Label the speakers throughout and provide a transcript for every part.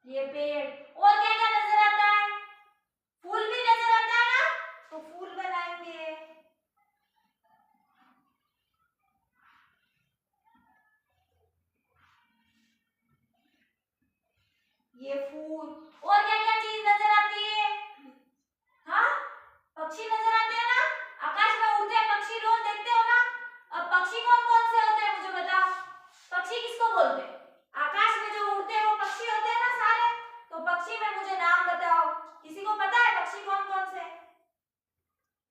Speaker 1: ये पेड़। और क्या क्या नजर आता है? फूल भी नजर आता है ना, तो फूल बनाएंगे। ये फूल। और क्या क्या चीज नजर आती है? हाँ, पक्षी नजर आते हैं ना, आकाश में उड़ते हैं पक्षी, रोज देखते हो ना। अब पक्षी कौन कौन से होते हैं मुझे बताओ। पक्षी किसको बोलते हैं? आकाश में जो उड़ते हैं वो पक्षी होते हैं ना सारे। तो पक्षी में मुझे नाम बताओ, किसी को पता है पक्षी कौन कौन से?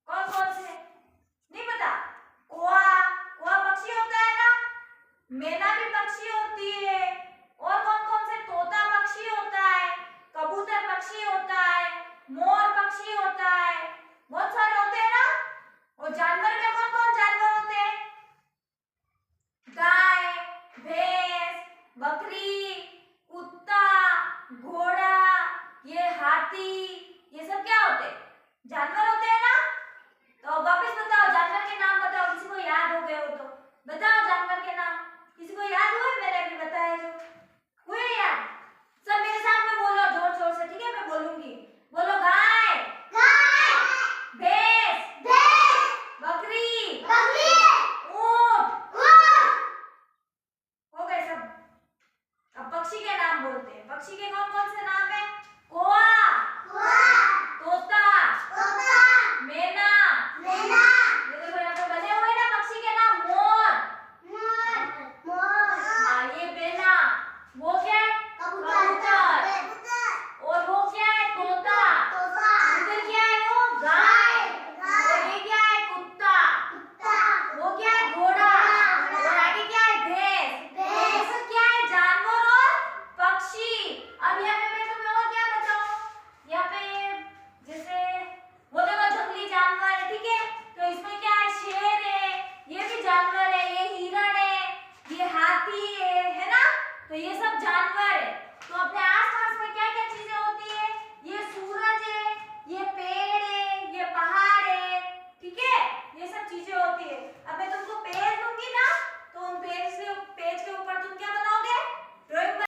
Speaker 1: कौन कौन से? नहीं पता? कौवा, कौवा पक्षी होता है ना। मैना भी पक्षी होती है। और कौन कौन से? तोता पक्षी होता है, कबूतर पक्षी होता है, मोर पक्षी होता है, बहुत सारे होते हैं ना। और जानवर में कौन कौन जानवर होते हैं? गाय, भैंस, बकरी, कुत्ता, घोड़ा, ये हाथी, ये सब क्या होते हैं? जानवर होते हैं ना। तो वापस बताओ, जानवर के नाम बताओ, किसी को याद हो गए हो तो बताओ जानवर के नाम। किसी को याद हुआ? मैंने अभी बताया जो हुए याद। सब मेरे साथ में बोलो जोर जोर से, ठीक है? मैं बोलूंगी, बोलो। गाय, गाय, भैंस, भैंस, बकरी, बकरी, ऊंट, ऊंट। हो गए सब। अब पक्षी के नाम बोलते हैं। पक्षी के कौन कौन से नाम है? कौवा, कौवा, तोता, तोता, मैना,